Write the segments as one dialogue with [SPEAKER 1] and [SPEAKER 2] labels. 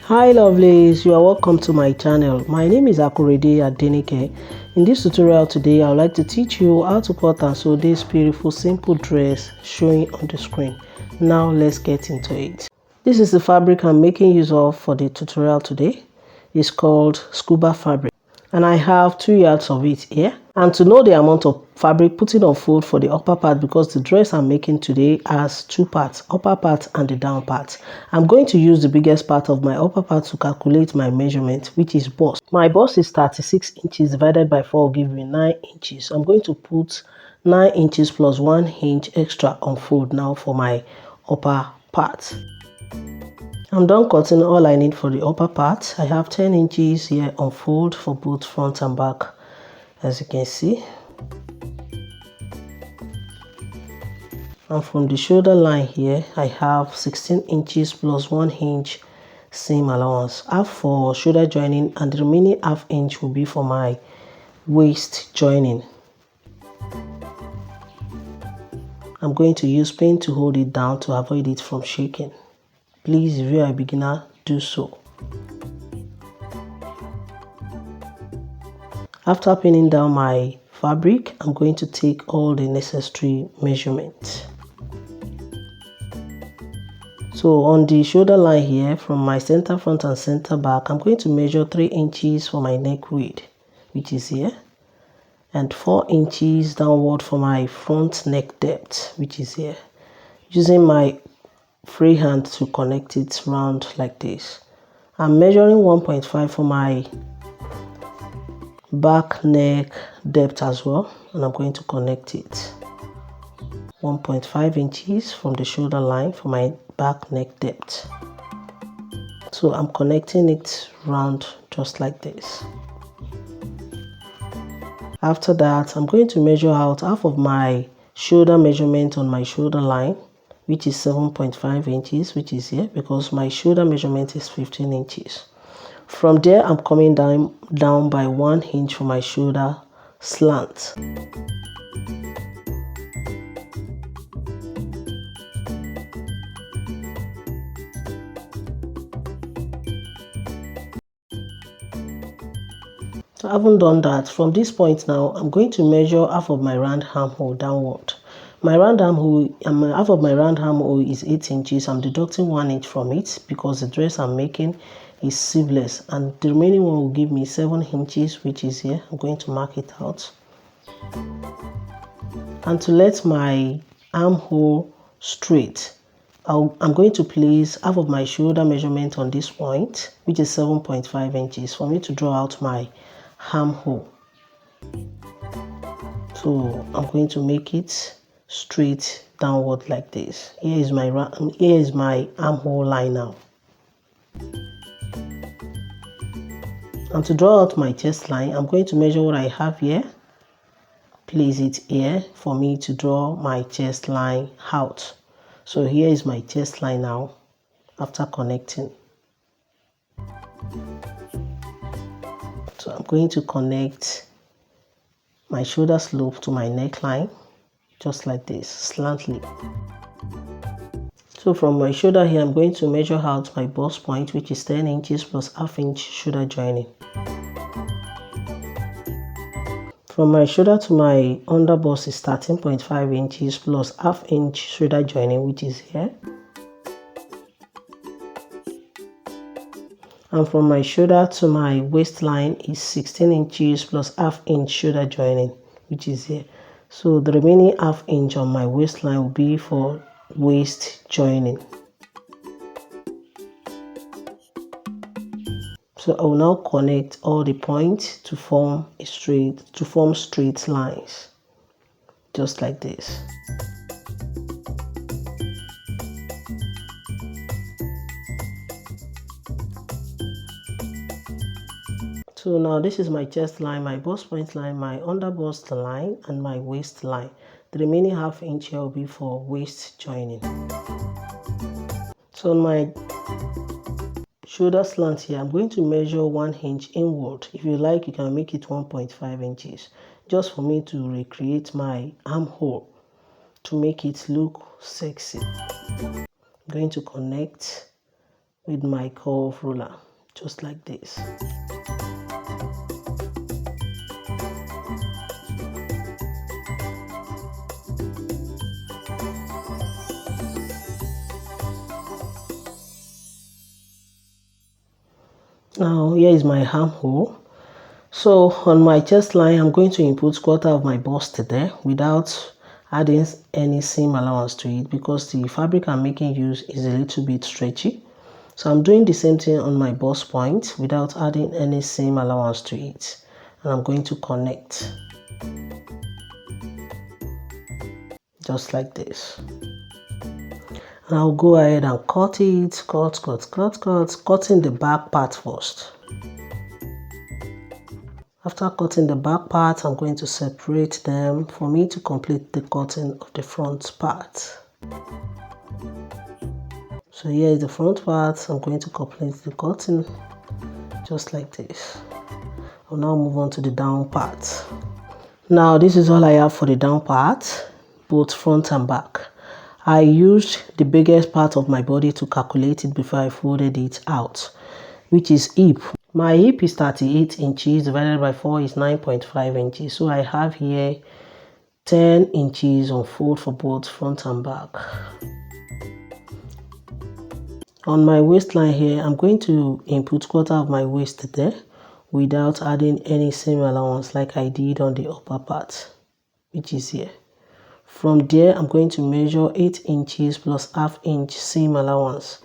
[SPEAKER 1] Hi lovelies, you are welcome to my channel. My name is Akurede Adenike. In this tutorial today, I would like to teach you how to cut and sew this beautiful simple dress showing on the screen. Now let's get into it. This is the fabric I'm making use of for the tutorial today. It's called scuba fabric and I have 2 yards of it here. And to know the amount of fabric, put it on fold for the upper part because the dress I'm making today has 2 parts, upper part and the down part. I'm going to use the biggest part of my upper part to calculate my measurement, which is bust. My bust is 36 inches divided by 4 will give me 9 inches. I'm going to put 9 inches plus 1 inch extra on fold now for my upper part. I'm done cutting all I need for the upper part. I have 10 inches here on fold for both front and back, as you can see. And from the shoulder line here, I have 16 inches plus 1 inch seam allowance, half for shoulder joining and the remaining half inch will be for my waist joining. I'm going to use pin to hold it down to avoid it from shaking. Please, if you are a beginner, do so. After pinning down my fabric, I'm going to take all the necessary measurements. So on the shoulder line here, from my center front and center back, I'm going to measure 3 inches for my neck width, which is here, and 4 inches downward for my front neck depth, which is here, using my free hand to connect it round like this. I'm measuring 1.5 for my back neck depth as well, and I'm going to connect it 1.5 inches from the shoulder line for my back neck depth. So I'm connecting it round just like this. After that, I'm going to measure out half of my shoulder measurement on my shoulder line, which is 7.5 inches, which is here because my shoulder measurement is 15 inches. From there, I'm coming down by 1 inch for my shoulder slant. So I haven't done that. From this point now, I'm going to measure half of my round armhole downward. My round armhole, half of my round armhole is 8 inches. I'm deducting 1 inch from it because the dress I'm making is sleeveless, and the remaining one will give me 7 inches, which is here. I'm going to mark it out. And to let my armhole straight, I'm going to place half of my shoulder measurement on this point, which is 7.5 inches, for me to draw out my armhole. So I'm going to make it straight downward like this. Here is my armhole line now. And to draw out my chest line, I'm going to measure what I have here, place it here for me to draw my chest line out. So here is my chest line now after connecting. So I'm going to connect my shoulder slope to my neckline just like this, slantly. So from my shoulder here, I'm going to measure out my bust point, which is 10 inches plus half inch shoulder joining. From my shoulder to my under bust is 13.5 inches plus half inch shoulder joining, which is here. And from my shoulder to my waistline is 16 inches plus half inch shoulder joining, which is here. So the remaining half inch on my waistline will be for waist joining. So I will now connect all the points to form straight lines, just like this. So now this is my chest line, my bust point line, my under bust line, and my waist line. The remaining half inch here will be for waist joining. So on my shoulder slant here, I'm going to measure 1 inch inward. If you like, you can make it 1.5 inches, just for me to recreate my armhole to make it look sexy. I'm going to connect with my curve ruler, just like this. Now here is my armhole. So on my chest line, I'm going to input quarter of my bust there without adding any seam allowance to it, because the fabric I'm making use is a little bit stretchy. So I'm doing the same thing on my bust point without adding any seam allowance to it, and I'm going to connect just like this. And I'll go ahead and cut it, cutting the back part first. After cutting the back part, I'm going to separate them for me to complete the cutting of the front part. So here is the front part. I'm going to complete the cutting just like this. I'll now move on to the down part. Now this is all I have for the down part, both front and back. I used the biggest part of my body to calculate it before I folded it out, which is hip. My hip is 38 inches divided by 4 is 9.5 inches. So I have here 10 inches on fold for both front and back. On my waistline here, I'm going to input quarter of my waist there without adding any seam allowance like I did on the upper part, which is here. From there, I'm going to measure 8 inches plus ½ inch seam allowance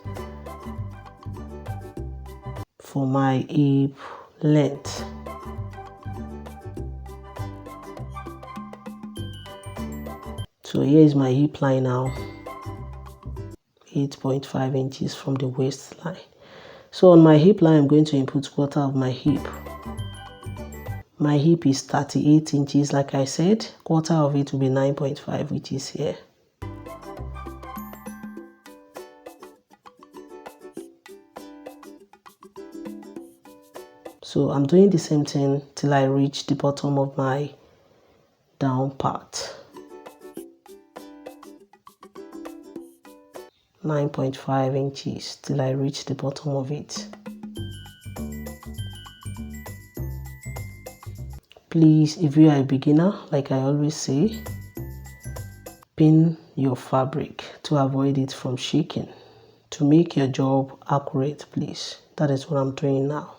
[SPEAKER 1] for my hip length. So here is my hip line now, 8.5 inches from the waistline. So on my hip line, I'm going to input quarter of my hip. My hip is 38 inches, like I said, quarter of it will be 9.5, which is here. So I'm doing the same thing till I reach the bottom of my down part. 9.5 inches till I reach the bottom of it. Please, if you are a beginner, like I always say, pin your fabric to avoid it from shaking. To make your job accurate, please. That is what I'm doing now.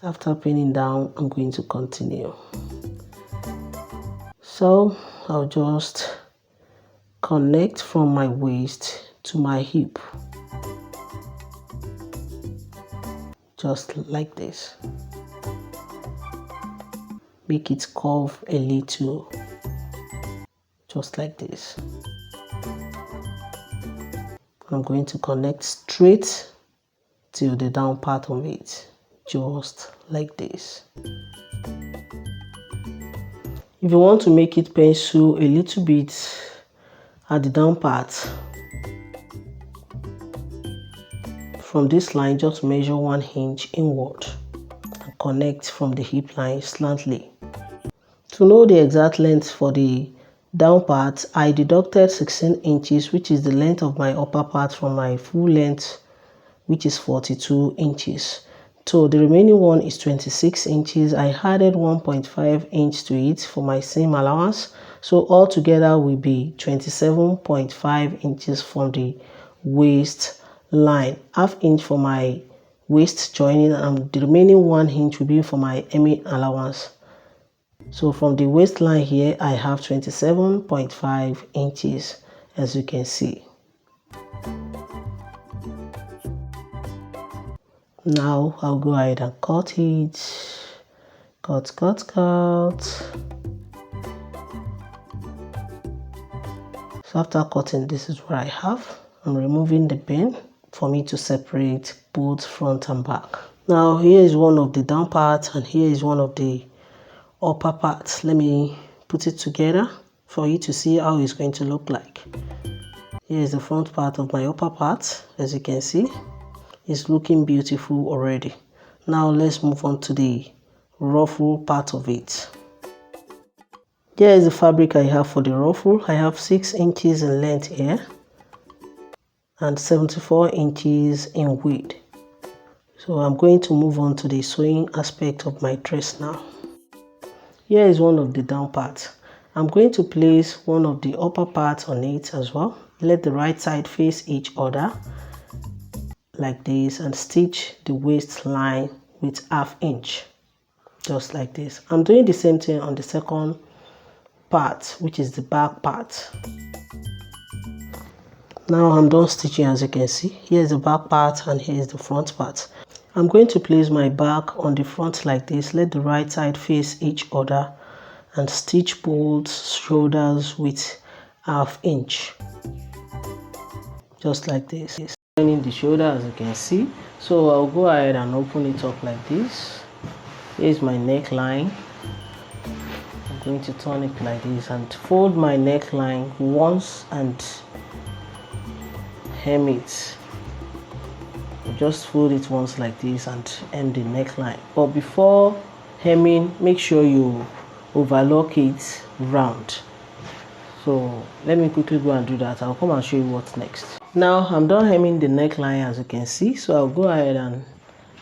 [SPEAKER 1] After pinning down, I'm going to continue. So I'll just connect from my waist to my hip, just like this. Make it curve a little, just like this. I'm going to connect straight till the down part of it, just like this. If you want to make it pencil a little bit at the down part, from this line just measure 1 inch inward and connect from the hip line slantly. To know the exact length for the down part, I deducted 16 inches, which is the length of my upper part, from my full length, which is 42 inches. So the remaining one is 26 inches. I added 1.5 inch to it for my seam allowance. So altogether will be 27.5 inches from the waist line. ½ inch for my waist joining, and the remaining 1 inch will be for my hemming allowance. So from the waistline here, I have 27.5 inches, as you can see. Now I'll go ahead and cut it. Cut. So after cutting, this is what I have. I'm removing the pin for me to separate both front and back. Now here is one of the down parts and here is one of the upper parts. Let me put it together for you to see how it's going to look like. Here is the front part of my upper part. As you can see, it's looking beautiful already. Now let's move on to the ruffle part of it. Here is the fabric I have for the ruffle. I have 6 inches in length here and 74 inches in width. So I'm going to move on to the sewing aspect of my dress now. Here is one of the down parts. I'm going to place one of the upper parts on it as well. Let the right side face each other like this and stitch the waistline with 1/2 inch, just like this. I'm doing the same thing on the second part, which is the back part. Now I'm done stitching. As you can see, here is the back part and here is the front part. I'm going to place my back on the front like this. Let the right side face each other and stitch both shoulders with 1/2 inch, just like this. Joining the shoulder, as you can see. So I'll go ahead and open it up like this. Here's my neckline. I'm going to turn it like this and fold my neckline once and hem it. Just fold it once like this and hem the neckline. But before hemming, make sure you overlock it round. So let me quickly go and do that. I'll come and show you what's next. Now I'm done hemming the neckline, as you can see. So I'll go ahead and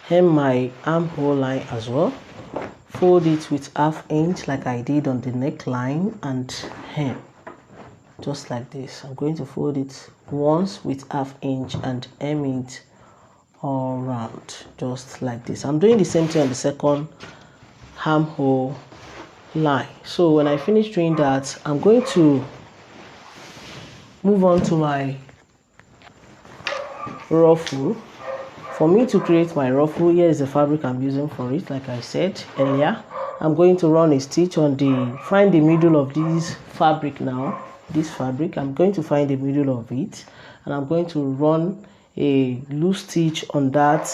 [SPEAKER 1] hem my armhole line as well. Fold it with 1/2 inch like I did on the neckline and hem, just like this. I'm going to fold it once with 1/2 inch and hem it all round, just like this. I'm doing the same thing on the second armhole line. So when I finish doing that, I'm going to move on to my ruffle. For me to create my ruffle, here is the fabric I'm using for it. Like I said earlier, I'm going to run a stitch on find the middle of this fabric now. This fabric, I'm going to find the middle of it and I'm going to run a loose stitch on that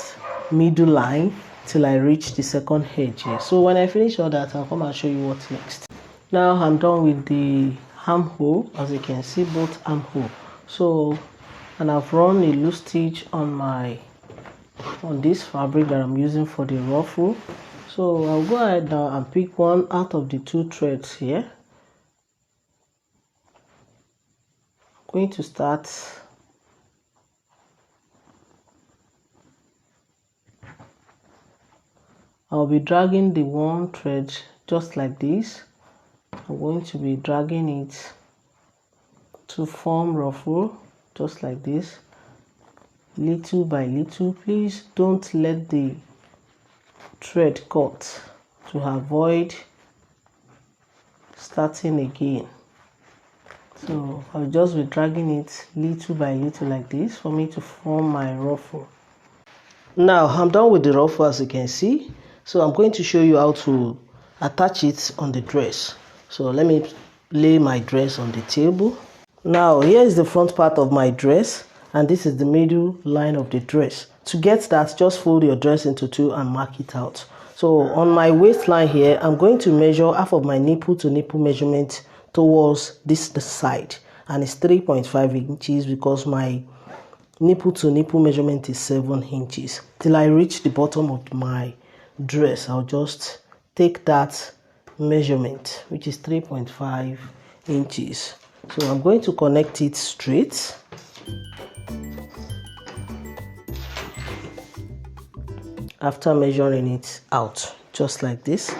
[SPEAKER 1] middle line till I reach the second edge here. So when I finish all that, I'll come and show you what's next. Now I'm done with the armhole, as you can see, both armhole. So, and I've run a loose stitch on this fabric that I'm using for the ruffle. So I'll go ahead now and pick one out of the 2 threads here. I'm going to start I'll be dragging the one thread just like this. I'm going to be dragging it to form ruffle, just like this, little by little. Please don't let the thread cut to avoid starting again. So I'll just be dragging it little by little like this for me to form my ruffle. Now I'm done with the ruffle, as you can see. So I'm going to show you how to attach it on the dress. So let me lay my dress on the table. Now here is the front part of my dress and this is the middle line of the dress. To get that, just fold your dress into 2 and mark it out. So on my waistline here, I'm going to measure half of my nipple to nipple measurement towards the side, and it's 3.5 inches because my nipple to nipple measurement is 7 inches. Till I reach the bottom of my dress, I'll just take that measurement, which is 3.5 inches. So I'm going to connect it straight. After measuring it out, just like this.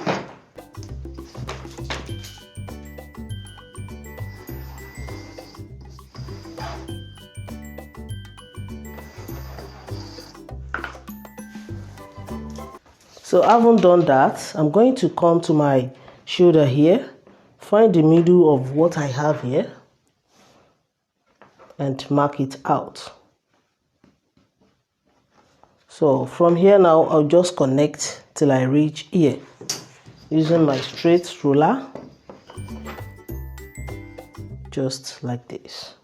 [SPEAKER 1] So having done that, I'm going to come to my shoulder here, find the middle of what I have here and mark it out. So from here now, I'll just connect till I reach here using my straight ruler, just like this.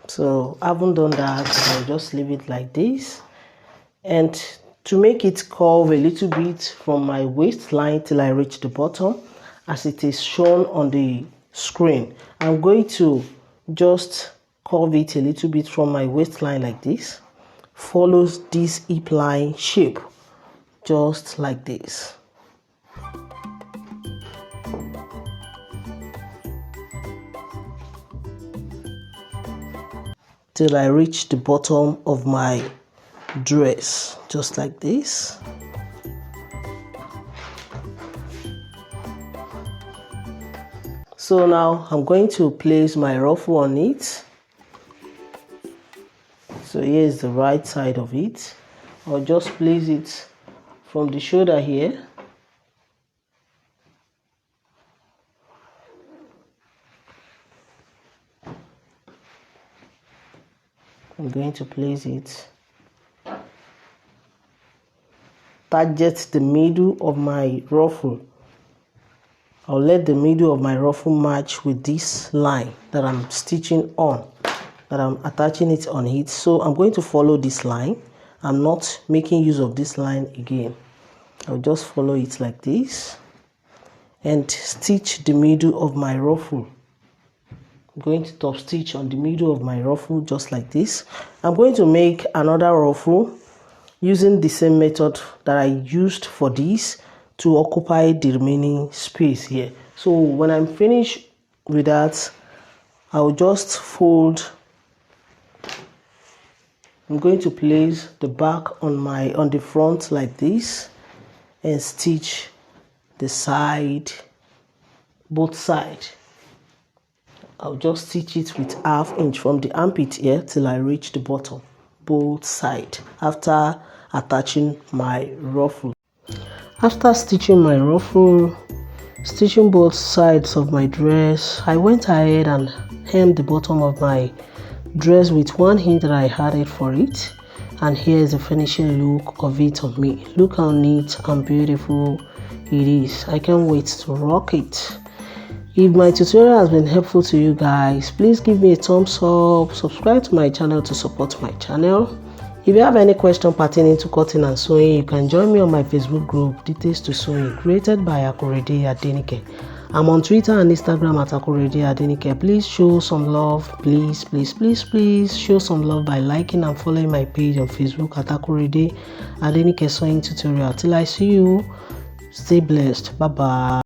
[SPEAKER 1] So having done that, I'll just leave it like this. And to make it curve a little bit from my waistline till I reach the bottom, as it is shown on the screen, I'm going to just curve it a little bit from my waistline like this. follows this hip line shape, just like this. Till I reach the bottom of my dress, just like this. So now I'm going to place my ruffle on it. So here is the right side of it. I'll just place it from the shoulder here. I'm going to place it. Target the middle of my ruffle. I'll let the middle of my ruffle match with this line that I'm stitching on, that I'm attaching it on it. So I'm going to follow this line. I'm not making use of this line again. I'll just follow it like this and stitch the middle of my ruffle. I'm going to top stitch on the middle of my ruffle just like this. I'm going to make another ruffle using the same method that I used for this to occupy the remaining space here. So when I'm finished with that, I'll just fold. I'm going to place the back on the front like this and stitch the side, both sides. I'll just stitch it with 1/2 inch from the armpit here till I reach the bottom, both sides, after attaching my ruffle. After stitching my ruffle, stitching both sides of my dress, I went ahead and hemmed the bottom of my dress with 1 inch that I added for it, and here is the finishing look of it on me. Look how neat and beautiful it is. I can't wait to rock it. If my tutorial has been helpful to you guys, please give me a thumbs up, subscribe to my channel to support my channel. If you have any question pertaining to cutting and sewing, you can join me on my Facebook group, Details to Sewing, created by Akorede Adenike. I'm on Twitter and Instagram at Akorede Adenike. Please show some love. Please show some love by liking and following my page on Facebook at Akorede Adenike Sewing Tutorial. Till I see you, stay blessed. Bye bye.